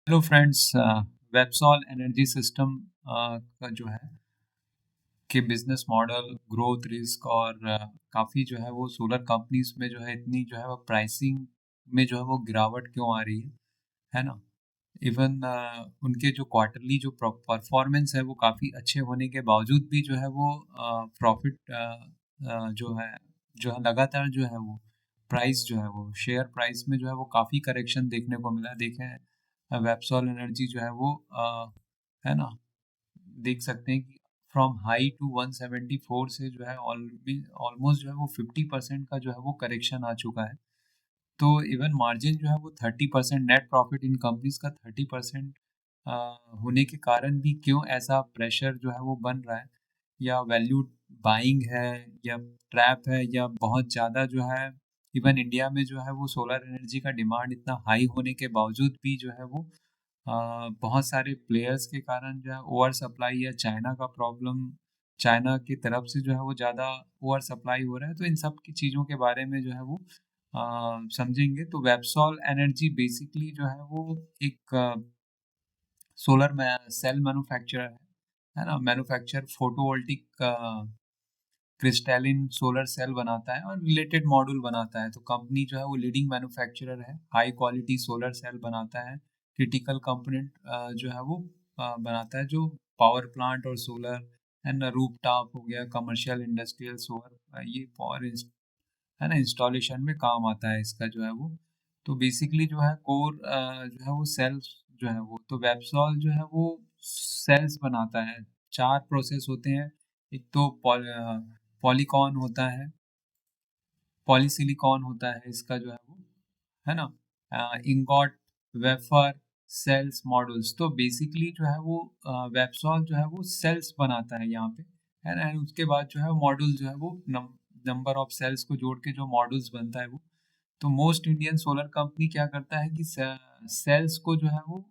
Hello friends. Websol energy system का जो है कि बिजनेस मॉडल, ग्रोथ, रिस्क और काफ़ी जो है वो सोलर कंपनीज में जो है इतनी जो है वो प्राइसिंग में जो है वो गिरावट क्यों आ रही है ना? इवन उनके जो क्वार्टरली जो परफॉर्मेंस है वो काफ़ी अच्छे होने के बावजूद भी जो है वो प्रॉफिट जो है लगातार जो है वो प्राइस जो है वो शेयर प्राइस में जो है वो काफ़ी करेक्शन देखने को मिला। देखें वेबसॉल एनर्जी जो है वो है ना, देख सकते हैं कि फ्रॉम हाई टू 174 से जो है ऑलमोस्ट जो है वो 50% का जो है वो करेक्शन आ चुका है। तो इवन मार्जिन जो है वो 30%, नेट प्रॉफिट इन कंपनीज का 30% होने के कारण भी क्यों ऐसा प्रेशर जो है वो बन रहा है, या वैल्यू बाइंग है, या ट्रैप है, या बहुत ज़्यादा जो है इवन इंडिया में जो है वो सोलर एनर्जी का डिमांड इतना हाई होने के बावजूद भी जो है वो बहुत सारे प्लेयर्स के कारण जो है ओवर सप्लाई, या चाइना का प्रॉब्लम, चाइना की तरफ से जो है वो ज़्यादा ओवर सप्लाई हो रहा है। तो इन सब की चीज़ों के बारे में जो है वो समझेंगे। तो वेबसॉल एनर्जी बेसिकली जो है वो एक सोलर सेल मैन्युफैक्चरर है ना, manufacture photovoltaic crystalline solar cell बनाता है और रिलेटेड मॉड्यूल बनाता है। तो कंपनी जो है वो लीडिंग मैन्युफैक्चरर है, हाई क्वालिटी सोलर सेल बनाता है, क्रिटिकल कंपोनेंट जो है वो बनाता है, जो पावर प्लांट और सोलर एंड रूफ टॉप हो गया, कमर्शियल इंडस्ट्रियल सोलर, ये पावर है ना इंस्टॉलेशन में काम आता है इसका जो है वो। तो बेसिकली जो है कोर जो है वो सेल्स जो है वो, तो वेबसॉल जो है वो सेल्स बनाता है। चार प्रोसेस होते हैं। एक तो पॉलीकॉन होता है, पॉलीसिलिकॉन होता है इसका जो है वो, है ना, इंगॉट, वेफर, सेल्स, मॉड्यूल्स। तो बेसिकली जो है वो वेबसॉल जो है वो सेल्स बनाता है यहाँ पे, है ना। and उसके बाद जो है मॉड्यूल जो है वो नंबर ऑफ सेल्स को जोड़ के जो मॉड्यूल्स बनता है वो। तो मोस्ट इंडियन सोलर कंपनी क्या करता है कि सेल्स को जो है वो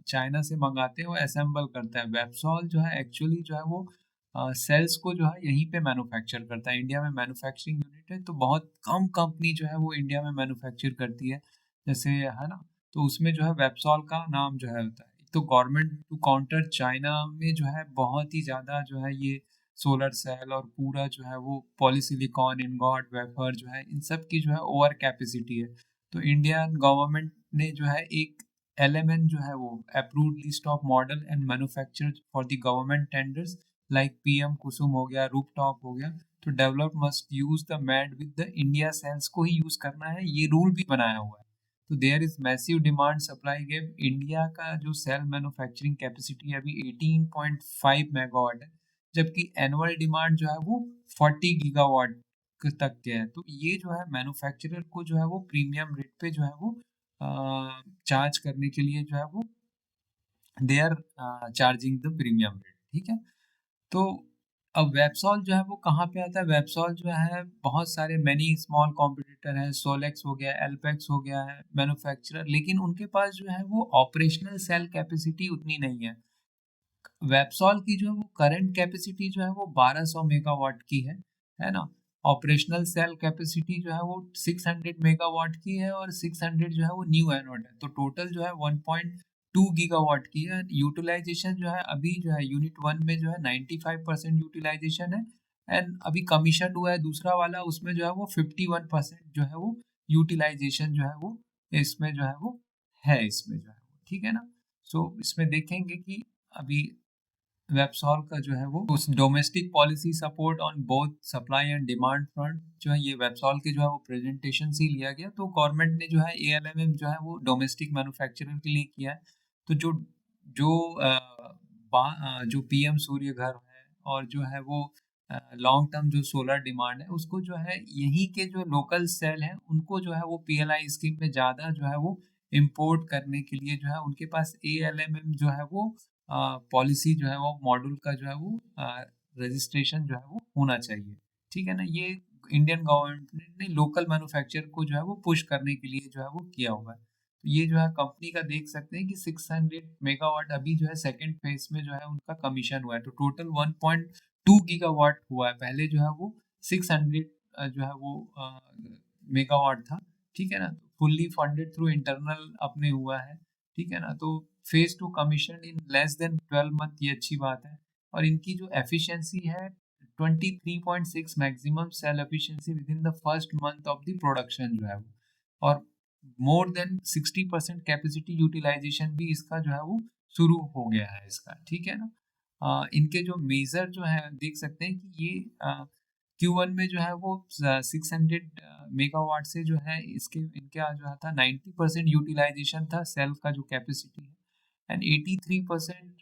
चाइना से मंगाते हैं, वो असेंबल करता है। वेबसॉल जो है एक्चुअली जो है वो सेल्स को जो है यहीं पे मैन्युफैक्चर करता है। इंडिया में मैन्युफैक्चरिंग यूनिट है, तो बहुत कम कंपनी जो है वो इंडिया में मैन्युफैक्चर करती है, जैसे है ना। तो उसमें जो है वेबसॉल का नाम जो है होता है। तो गवर्नमेंट टू काउंटर चाइना में जो है बहुत ही ज़्यादा जो है ये सोलर सेल और पूरा जो है वो पॉलीसिलिकॉन, इंगॉट, वेफर जो है इन सब की जो है ओवर कैपेसिटी है। तो इंडियन गवर्नमेंट ने जो है एक एलएमएन जो है वो approved list of model and manufacture for the government tenders like PM Kusum हो गया, रूफटॉप हो गया। तो develop must use the made with the India cells को ही यूज करना है, ये रूल भी बनाया हुआ है। तो there is massive demand supply gap. India का जो सेल मैन्युफैक्चरिंग कैपेसिटी है अभी 18.5 मेगावाट है, जबकि एनुअल डिमांड जो है वो 40 गीगावाट तक के है। तो ये जो है मैन्युफैक्चरर को जो है वो प्रीमियम रेट पे जो है वो चार्ज करने के लिए जो है वो they are charging the premium rate, ठीक है। तो अब वेबसॉल जो है वो कहाँ पे आता है? वेबसॉल जो है बहुत सारे मैनी स्मॉल कॉम्पिटिटर हैं, सोलेक्स हो गया, एल्पेक्स हो गया है मैन्युफैक्चरर, लेकिन उनके पास जो है वो ऑपरेशनल सेल कैपेसिटी उतनी नहीं है। वेबसॉल की जो है वो करंट कैपेसिटी जो है वो 1200 मेगावाट की है ना। ऑपरेशनल सेल कैपेसिटी जो है वो 600 मेगावाट की है, और 600 जो है वो न्यू एनोड है। तो टोटल जो है 1.2 गीगावाट की है। यूटिलाइजेशन जो है अभी जो है यूनिट वन में जो है 95% यूटिलाइजेशन है, एंड अभी कमीशन हुआ है दूसरा वाला, उसमें जो है वो 51% जो है वो यूटिलाइजेशन जो है वो इसमें जो है वो है, इसमें जो है वो, ठीक है ना। सो इसमें देखेंगे कि अभी वेबसॉल का जो है वो उस domestic policy support on both supply and demand front जो है, ये वेबसॉल के जो है वो प्रेजेंटेशन से ही लिया गया। तो गवर्नमेंट ने जो है एएलएमएम जो है वो डोमेस्टिक मैन्युफैक्चरिंग के लिए किया है। तो जो जो जो पीएम सूर्य घर है, और जो है वो लॉन्ग टर्म जो सोलर डिमांड है, उसको जो है यहीं के जो लोकल सेल हैं उनको जो है वो पीएलआई स्कीम में ज़्यादा जो है वो इंपोर्ट करने के लिए जो है उनके पास एएलएमएम जो है वो पॉलिसी जो है वो मॉड्यूल का जो है वो रजिस्ट्रेशन जो है वो होना चाहिए, ठीक है ना। ये इंडियन गवर्नमेंट ने लोकल मैन्युफैक्चर को जो है वो पुश करने के लिए जो है वो किया हुआ है। तो ये जो है कंपनी का देख सकते हैं कि 600 मेगावाट अभी जो है सेकंड फेज में जो है उनका कमीशन हुआ है। तो टोटल 1.2 गीगावाट हुआ है। पहले जो है वो 600 जो है वो मेगावाट था, ठीक है ना। फुल्ली फंडेड थ्रू इंटरनल अपने हुआ है। ठीक है ना। तो phase 2 commission in less than 12 month, ये अच्छी बात है। और इनकी जो एफिशिएंसी है 23.6 maximum cell efficiency within the first month of the production जो है वो, और मोर देन 60% कैपेसिटी यूटिलाइजेशन भी इसका जो है वो शुरू हो गया है इसका, ठीक है ना। इनके जो मेजर जो है देख सकते हैं कि ये Q1 में जो है वो 600 मेगावाट से जो है इसके इनका जो था 90% यूटिलाइजेशन था सेल का जो कैपेसिटी है, एंड 83%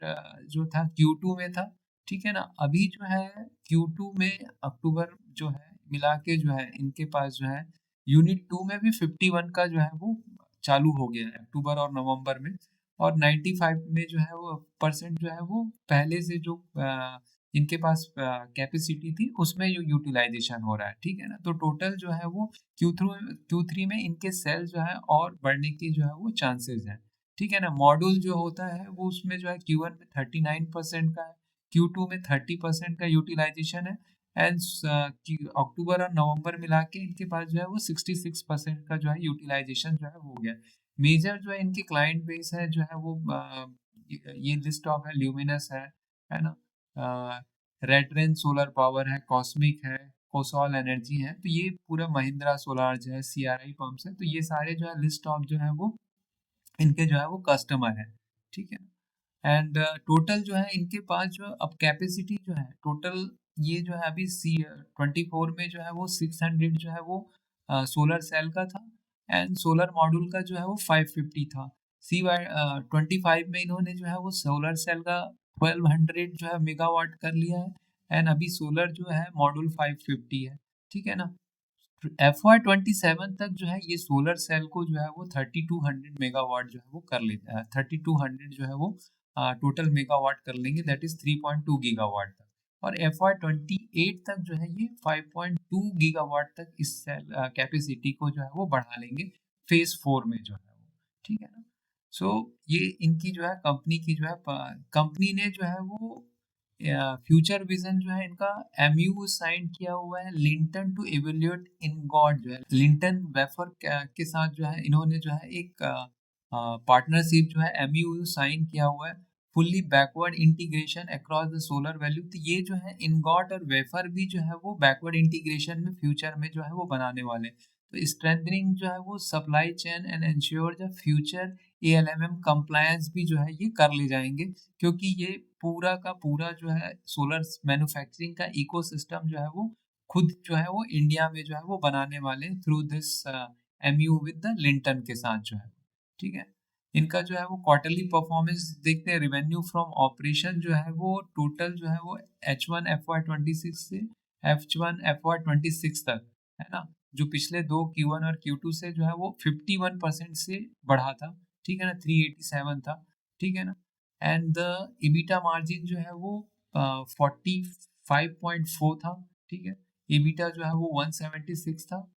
जो था Q2 में था, ठीक है ना। अभी जो है Q2 में अक्टूबर जो है मिला के जो है इनके पास जो है यूनिट 2 में भी 51 का जो है वो चालू हो गया है अक्टूबर और नवंबर में, और 95 में जो है वो परसेंट जो है वो पहले से जो इनके पास कैपेसिटी थी उसमें जो यूटिलाइजेशन हो रहा है, ठीक है ना। तो टोटल जो है वो Q3 में इनके सेल जो है और बढ़ने की जो है वो चांसेस हैं, ठीक है ना। मॉड्यूल जो होता है वो उसमें जो है Q1 में 39% का है, Q2 में 30% का यूटिलाइजेशन है, एंड अक्टूबर और नवंबर मिला के इनके पास जो है वो 66% का जो है यूटिलाइजेशन जो है हो गया। मेजर जो है इनकी क्लाइंट बेस है जो है वो ये लिस्ट ऑफ है, ल्यूमिनस है ना, रेडरेन सोलर पावर है, कॉस्मिक है, कोसॉल एनर्जी है, तो ये पूरा महिंद्रा सोलार जो है, CRI पंप्स है, तो ये सारे जो है लिस्ट ऑफ जो है वो इनके जो है वो कस्टमर है, ठीक है। एंड टोटल जो है इनके पास जो अब कैपेसिटी जो है टोटल, ये जो है अभी C24 में जो है वो 600 जो है वो सोलर सेल का था, एंड सोलर मॉड्यूल का जो है वो 550 था। CY 25 में इन्होंने जो है वो सोलर सेल का 1200 जो है मेगावाट कर लिया है, एंड अभी सोलर जो है मॉड्यूल 550 है, ठीक है ना। FY 27 तक जो है ये सोलर सेल को जो है वो 3200 मेगावाट जो है वो कर लेता है, 3200 जो है वो टोटल मेगावाट कर लेंगे, दैट इज 3.2 गीगावाट तक। और FY 28 तक जो है ये 5.2 गीगावाट तक इस सेल कैपेसिटी को जो है वो बढ़ा लेंगे फेज 4 में जो है वो, ठीक है ना। सो ये इनकी जो है कंपनी की जो है कंपनी ने जो है वो फ्यूचर विजन जो है इनका MU साइन किया हुआ है Linton to evaluate ingot, जो है लिंटन वेफर के साथ जो है इन्होंने जो है एक पार्टनरशिप जो है MU साइन किया हुआ है, fully backward integration across the solar value. तो ये जो है इनगॉट और वेफर भी जो है वो बैकवर्ड इंटीग्रेशन में फ्यूचर में जो है वो बनाने वाले हैं। तो स्ट्रेंथनिंग जो है वो supply chain and ensure the future ALMM compliance भी जो है ये कर ले जाएंगे, क्योंकि ये पूरा का पूरा जो है सोलर मैन्युफैक्चरिंग का इकोसिस्टम जो है वो खुद जो है वो इंडिया में जो है वो बनाने वाले through this MU with the Linton के साथ जो है, ठीक है। इनका जो है वो क्वार्टरली परफॉर्मेंस देखते हैं, रेवेन्यू फ्रॉम ऑपरेशन जो है वो टोटल जो है वो H1 FY 26 से H1 FY 26 तक, है ना, जो पिछले दो Q1 और Q2 से जो है वो 51% से बढ़ा था, ठीक है ना, 387 था, ठीक है ना। एंड द EBITDA मार्जिन जो है वो 45.4 था, ठीक है। EBITDA जो है वो 176 था,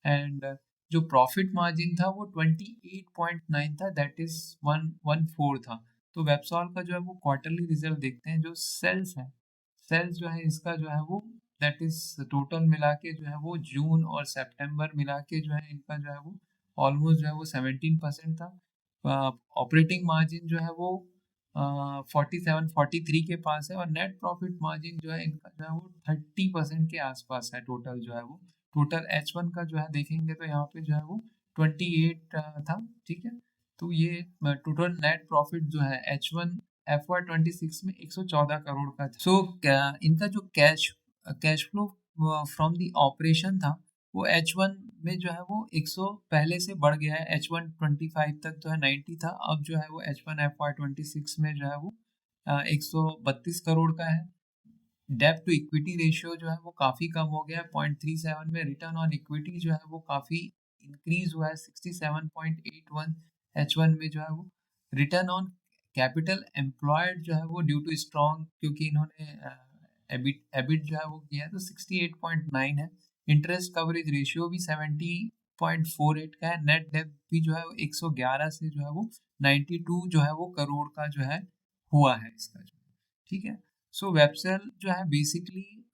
एंड जो प्रॉफिट मार्जिन था वो 28.9 था, दैट इज 114 था। तो वेबसॉल का जो है वो क्वार्टरली रिजल्ट देखते हैं, जो सेल्स है, सेल्स जो है इसका जो है वो दैट इज टोटल मिला के जो है वो जून और सितंबर मिला के जो है इनका जो है वो ऑलमोस्ट जो है वो 17% था। ऑपरेटिंग मार्जिन जो है वो 47-43 के पास है, और नेट प्रॉफिट मार्जिन जो है इनका जो है वो 30% के आसपास है। टोटल जो है वो टोटल H1 का जो है देखेंगे तो यहाँ पे जो है वो 28 था, ठीक है। तो ये टोटल नेट प्रॉफिट जो है H1 FY 26 में 114 करोड़ का था। सो इनका जो cash flow from the operation था वो H1 में जो है वो 100 पहले से बढ़ गया है, H1 25 तक जो है 90 था, अब जो है वो H1 FY 26 में जो है वो 132 करोड़ का है। डेब्ट टू इक्विटी रेशियो जो है वो काफ़ी कम हो गया है 0.37 में। रिटर्न ऑन इक्विटी जो है वो काफ़ी इंक्रीज हुआ है 67.81 H1 में जो है वो। रिटर्न ऑन कैपिटल एम्प्लॉयड जो है वो ड्यू टू स्ट्रॉन्ग, क्योंकि इन्होंने एबिट जो है वो किया है, तो 68.9 है। इंटरेस्ट कवरेज रेशियो भी 70.48 का है। नेट डेब्ट भी जो है 111 से जो है वो 92 जो है वो करोड़ का जो है हुआ है इसका जो, ठीक है। सो वेबसेल जो है बेसिकली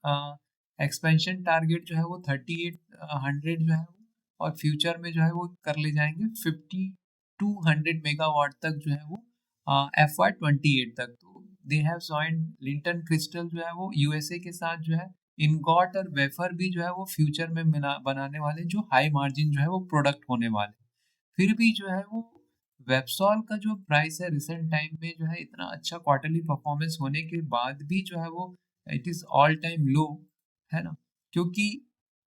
एक्सपेंशन टारगेट जो है वो 3800 जो है वो, और फ्यूचर में जो है वो कर ले जाएंगे 52 200 मेगावाट तक जो है वो FY 28 तक। तो they have joined Linton crystal जो है वो यूएसए के साथ जो है इनगॉट और वेफर भी जो है वो फ्यूचर में बनाने वाले, जो हाई मार्जिन जो है वो प्रोडक्ट होने वाले। फिर भी जो है वो वेबसॉल का जो प्राइस है रिसेंट टाइम में जो है इतना अच्छा क्वार्टरली परफॉर्मेंस होने के बाद भी जो है वो इट इज ऑल टाइम लो, है ना? क्योंकि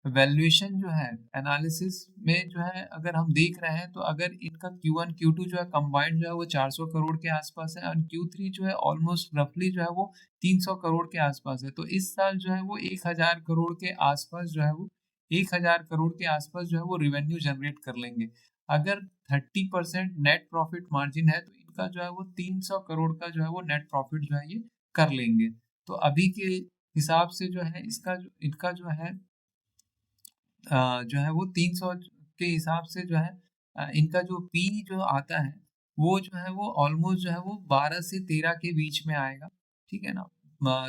वैल्यूएशन जो है एनालिसिस में जो है अगर हम देख रहे हैं तो अगर इनका Q1 Q2 जो है कंबाइंड जो है वो 400 करोड़ के आसपास है और Q3 जो है ऑलमोस्ट रफली जो है वो 300 करोड़ के आसपास है। तो इस साल जो है वो 1000 करोड़ के आसपास जो है वो 1000 करोड़ के आसपास जो है वो रिवेन्यू जनरेट कर लेंगे। अगर 30% नेट प्रॉफिट मार्जिन है तो इनका जो है वो 300 करोड़ का जो है वो नेट प्रॉफिट जो है ये कर लेंगे। तो अभी के हिसाब से जो है इनका जो है जो है वो 300 के हिसाब से जो है इनका जो पी जो आता है वो जो है वो ऑलमोस्ट जो है वो 12 से 13 के बीच में आएगा, ठीक है ना?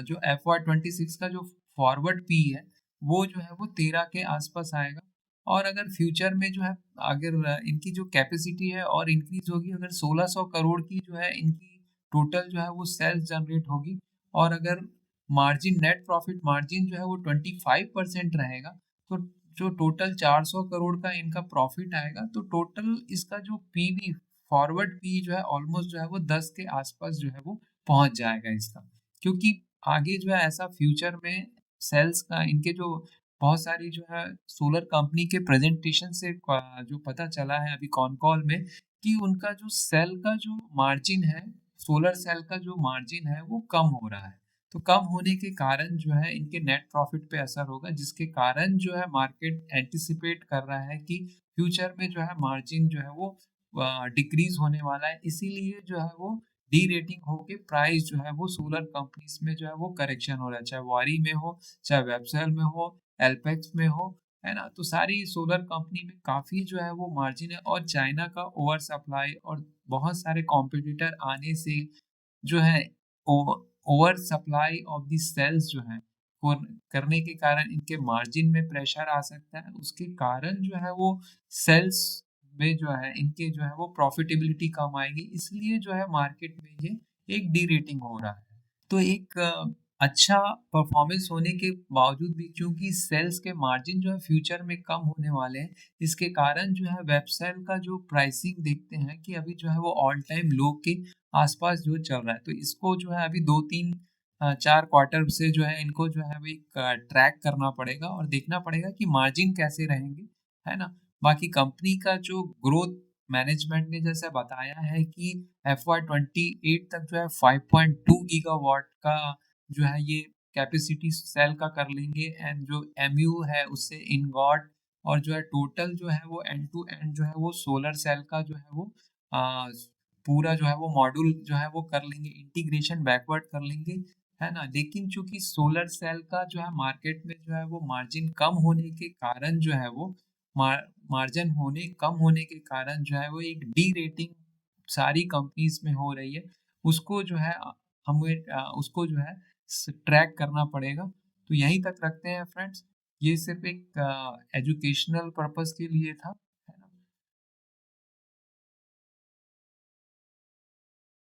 जो FY 26 का जो फॉरवर्ड पी है वो जो है वो 13 के आसपास आएगा। और अगर फ्यूचर में जो है अगर इनकी जो कैपेसिटी है और इंक्रीज होगी, अगर 1600 करोड़ की जो है इनकी टोटल जो है वो सेल्स जनरेट होगी और अगर मार्जिन नेट प्रॉफिट मार्जिन जो है वो 25% रहेगा, तो जो टोटल 400 करोड़ का इनका प्रॉफिट आएगा, तो टोटल इसका जो पीवी फॉरवर्ड पी जो है ऑलमोस्ट जो है वो 10 के आसपास जो है वो पहुंच जाएगा इसका। क्योंकि आगे जो है ऐसा फ्यूचर में सेल्स का इनके जो बहुत सारी जो है सोलर कंपनी के प्रेजेंटेशन से जो पता चला है अभी कॉन कॉल में कि उनका जो सेल का जो मार्जिन है, सोलर सेल का जो मार्जिन है वो कम हो रहा है। तो कम होने के कारण जो है इनके नेट प्रॉफिट पे असर होगा, जिसके कारण जो है मार्केट एंटिसिपेट कर रहा है कि फ्यूचर में जो है मार्जिन जो है वो डिक्रीज होने वाला है। इसीलिए जो है वो डी रेटिंग होके प्राइस जो है वो सोलर कंपनीज में जो है वो करेक्शन हो रहा है, चाहे वारी में हो, चाहे वेबसेल में हो, एल्पेक्स में हो, है ना? तो सारी सोलर कंपनी में काफी जो है वो मार्जिन है और चाइना का ओवर सप्लाई और बहुत सारे कॉम्पिटिटर आने से जो है oversupply of the cells जो है करने के कारण इनके मार्जिन में प्रेशर आ सकता है। उसके कारण जो है वो सेल्स में जो है इनके जो है वो प्रॉफिटेबिलिटी कम आएगी, इसलिए जो है मार्केट में ये एक डी रेटिंग हो रहा है। तो एक अच्छा परफॉर्मेंस होने के बावजूद भी क्योंकि सेल्स के मार्जिन जो है फ्यूचर में कम होने वाले हैं, इसके कारण जो है वेबसेल का जो प्राइसिंग देखते हैं कि अभी जो है वो ऑल टाइम लो के आसपास जो चल रहा है। तो इसको जो है अभी 2-3 4 क्वार्टर से जो है इनको जो है अभी ट्रैक करना पड़ेगा और देखना पड़ेगा कि मार्जिन कैसे रहेंगे, है ना? बाकी कंपनी का जो ग्रोथ मैनेजमेंट ने जैसे बताया है कि FY 28 तक जो है 5.2 गीगावाट का जो है ये कैपेसिटी सेल का कर लेंगे एंड जो एमयू है उससे इनगॉट और जो है टोटल जो है वो एंड टू एंड जो है वो सोलर सेल का जो है वो आ, पूरा जो है वो मॉड्यूल जो है वो कर लेंगे, इंटीग्रेशन बैकवर्ड कर लेंगे, है ना? लेकिन चूंकि सोलर सेल का जो है मार्केट में जो है वो मार्जिन कम होने के कारण जो है वो मार्जिन होने कम होने के कारण जो है वो एक डी रेटिंग सारी कंपनीज में हो रही है। उसको जो है हमें उसको जो है ट्रैक करना पड़ेगा। तो यहीं तक रखते हैं फ्रेंड्स। ये सिर्फ एक एजुकेशनल पर्पस के लिए था।